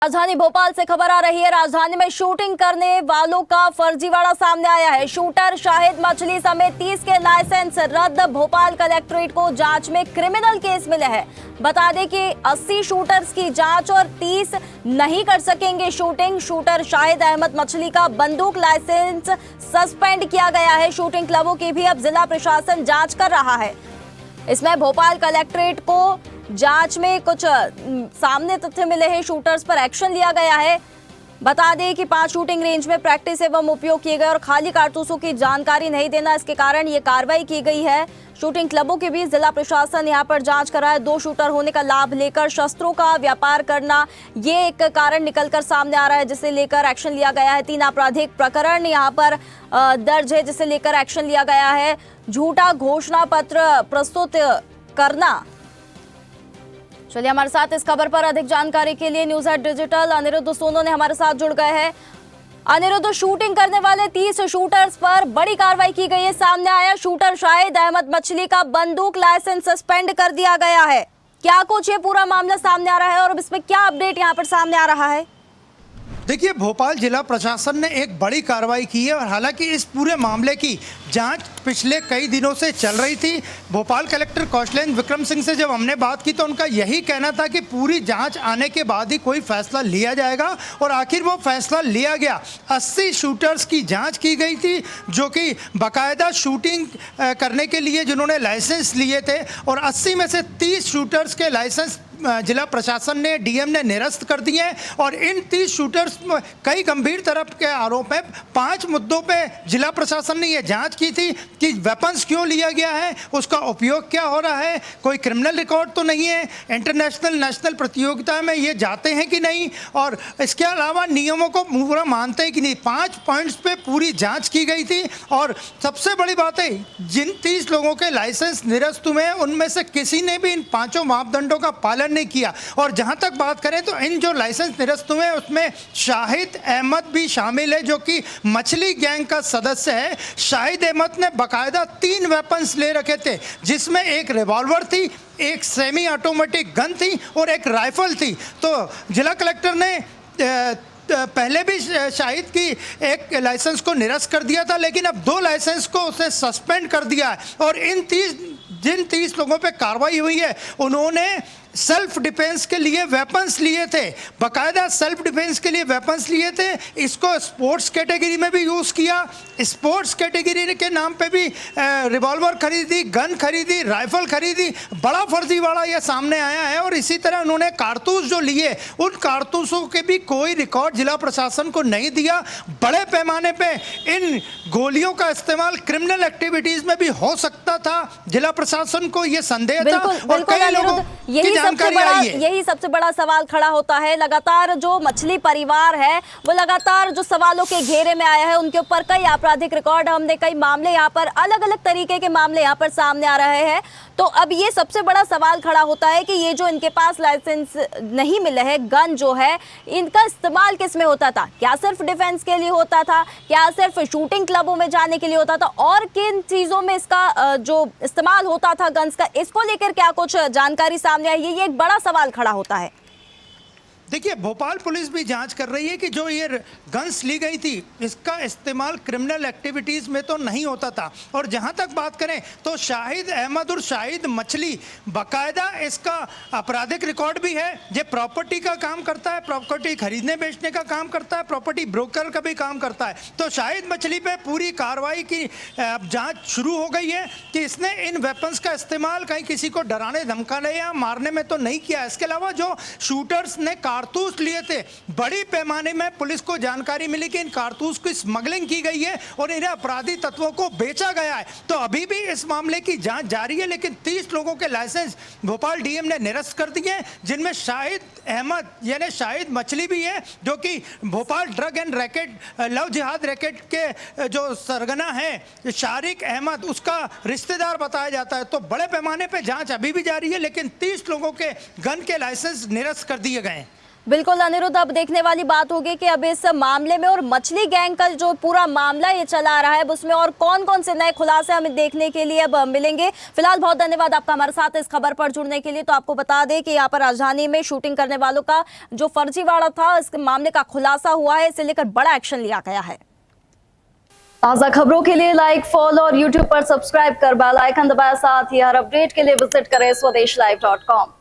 राजधानी भोपाल से खबर आ रही है। राजधानी में शूटिंग करने वालों का फर्जीवाड़ा सामने आया है। शूटर शाहिद मछली समेत 30 के लाइसेंस रद्द। भोपाल कलेक्ट्रेट को जांच में क्रिमिनल केस मिले हैं। बता दें कि 80 शूटर्स की जांच और 30 नहीं कर सकेंगे शूटिंग। शूटर शाहिद अहमद मछली का बंदूक लाइसेंस सस्पेंड किया गया है। शूटिंग क्लबों की भी अब जिला प्रशासन जांच कर रहा है। इसमें भोपाल कलेक्ट्रेट को जांच में कुछ सामने तथ्य मिले हैं। शूटर्स पर एक्शन लिया गया है। बता दें कि 5 शूटिंग रेंज में प्रैक्टिस एवं उपयोग किए गए और खाली कारतूसों की जानकारी नहीं देना, इसके कारण ये कार्रवाई की गई है। शूटिंग क्लबों के बीच जिला प्रशासन यहां पर जांच कर रहा है। 2 शूटर होने का लाभ लेकर शस्त्रों का व्यापार करना, ये एक कारण निकलकर सामने आ रहा है, जिसे लेकर एक्शन लिया गया है। 3 आपराधिक प्रकरण यहां पर दर्ज है, जिसे लेकर एक्शन लिया गया है। झूठा घोषणा पत्र प्रस्तुत करना। चलिए, हमारे साथ इस खबर पर अधिक जानकारी के लिए न्यूज़ एट डिजिटल अनिरुद्ध सोनो ने हमारे साथ जुड़ गए हैं। अनिरुद्ध, शूटिंग करने वाले 30 शूटर्स पर बड़ी कार्रवाई की गई है। सामने आया शूटर शाहिद अहमद मछली का बंदूक लाइसेंस सस्पेंड कर दिया गया है। क्या कुछ ये पूरा मामला सामने आ रहा है और इसमें क्या अपडेट यहाँ पर सामने आ रहा है? देखिए, भोपाल जिला प्रशासन ने एक बड़ी कार्रवाई की है और हालांकि इस पूरे मामले की जांच पिछले कई दिनों से चल रही थी। भोपाल कलेक्टर कौशलेंद्र विक्रम सिंह से जब हमने बात की तो उनका यही कहना था कि पूरी जांच आने के बाद ही कोई फैसला लिया जाएगा और आखिर वो फैसला लिया गया। 80 शूटर्स की जांच की गई थी जो कि बाकायदा शूटिंग करने के लिए जिन्होंने लाइसेंस लिए थे, और 80 में से 30 शूटर्स के लाइसेंस जिला प्रशासन ने, डीएम ने निरस्त कर दिए हैं। और इन 30 शूटर्स कई गंभीर तरह के आरोप हैं। 5 मुद्दों पे जिला प्रशासन ने ये जांच की थी कि वेपन्स क्यों लिया गया है, उसका उपयोग क्या हो रहा है, कोई क्रिमिनल रिकॉर्ड तो नहीं है, इंटरनेशनल नेशनल प्रतियोगिता में ये जाते हैं कि नहीं, और इसके अलावा नियमों को पूरा मानते हैं कि नहीं। 5 पॉइंट्स पे पूरी जांच की गई थी। और सबसे बड़ी बात है, जिन 30 लोगों के लाइसेंस निरस्त हुए हैं उनमें से किसी ने भी इन 5 मापदंडों का पालन नहीं किया। और जहां तक बात करें तो इन जो लाइसेंस निरस्त हुए हैं उसमें शाहिद अहमद भी शामिल है जो कि मछली गैंग का सदस्य है। शाहिद अहमद ने बाकायदा 3 वेपन्स ले रखे थे, जिसमें एक रिवॉल्वर थी, एक सेमी ऑटोमेटिक गन थी और एक राइफल थी। तो जिला कलेक्टर ने पहले भी शाहिद की एक लाइसेंस को निरस्त कर दिया था, लेकिन अब 2 लाइसेंस को उसे सस्पेंड कर दिया है। और इन जिन 30 लोगों पे कार्रवाई हुई है उन्होंने सेल्फ डिफेंस के लिए वेपन्स लिए थे, बाकायदा सेल्फ डिफेंस के लिए वेपन्स लिए थे। इसको स्पोर्ट्स कैटेगरी में भी यूज़ किया, स्पोर्ट्स कैटेगरी के नाम पे भी रिवॉल्वर खरीदी, गन खरीदी, राइफल खरीदी। बड़ा फर्जीवाड़ा ये सामने आया है। और इसी तरह उन्होंने कारतूस जो लिए, उन कारतूसों के भी कोई रिकॉर्ड जिला प्रशासन को नहीं दिया। बड़े पैमाने पे इन गोलियों का इस्तेमाल क्रिमिनल एक्टिविटीज़ में भी हो सकता था। जिला प्रशासन को ये संदेह था और कई लोगों यही सबसे बड़ा सवाल खड़ा होता है। लगातार जो मछली परिवार है वो लगातार जो सवालों के घेरे में आया है, उनके ऊपर कई आपराधिक रिकॉर्ड, हमने कई मामले यहाँ पर अलग अलग तरीके के मामले यहाँ पर सामने आ रहे हैं। तो अब ये सबसे बड़ा सवाल खड़ा होता है कि ये जो इनके पास लाइसेंस नहीं मिले हैं, गन जो है, इनका इस्तेमाल किस में होता था? क्या सिर्फ डिफेंस के लिए होता था? क्या सिर्फ शूटिंग क्लबों में जाने के लिए होता था? और किन चीजों में इसका जो इस्तेमाल होता था गन्स का, इसको लेकर क्या कुछ जानकारी सामने आई है? ये एक बड़ा सवाल खड़ा होता है। देखिए, भोपाल पुलिस भी जांच कर रही है कि जो ये गन्स ली गई थी इसका इस्तेमाल क्रिमिनल एक्टिविटीज़ में तो नहीं होता था। और जहां तक बात करें तो शाहिद अहमद और शाहिद मछली बाकायदा इसका आपराधिक रिकॉर्ड भी है। ये प्रॉपर्टी का काम करता है, प्रॉपर्टी खरीदने बेचने का काम करता है, प्रॉपर्टी ब्रोकर का भी काम करता है। तो शाहिद मछली पे पूरी कार्रवाई की जाँच शुरू हो गई है कि इसने इन वेपन्स का इस्तेमाल कहीं किसी को डराने धमकाने या मारने में तो नहीं किया। इसके अलावा जो शूटर्स ने कारतूस लिए थे, बड़ी पैमाने में पुलिस को जानकारी मिली कि इन कारतूस की स्मगलिंग की गई है और इन्हें अपराधी तत्वों को बेचा गया है। तो अभी भी इस मामले की जांच जारी है, लेकिन 30 लोगों के लाइसेंस भोपाल डीएम ने निरस्त कर दिए हैं, जिनमें शाहिद अहमद यानी शाहिद मछली भी है जो कि Bhopal drug and racket love जिहाद रैकेट के जो सरगना है शारिक अहमद, उसका रिश्तेदार बताया जाता है। तो बड़े पैमाने पर जाँच अभी भी जारी है, लेकिन 30 लोगों के गन के लाइसेंस निरस्त कर दिए गए हैं। बिल्कुल अनिरुद्ध, अब देखने वाली बात होगी कि अब इस मामले में और मछली गैंग का जो पूरा मामला ये चला आ रहा है उसमें और कौन कौन से नए खुलासे हमें देखने के लिए अब मिलेंगे। फिलहाल बहुत धन्यवाद आपका हमारे साथ इस खबर पर जुड़ने के लिए। तो आपको बता दें कि यहाँ पर राजधानी में शूटिंग करने वालों का जो फर्जीवाड़ा था इस मामले का खुलासा हुआ है, इसे लेकर बड़ा एक्शन लिया गया है। ताजा खबरों के लिए लाइक, फॉलो और यूट्यूब पर सब्सक्राइब कर बेल आइकन दबाएं। साथ ही हर अपडेट के लिए विजिट करें स्वदेशलाइव.com।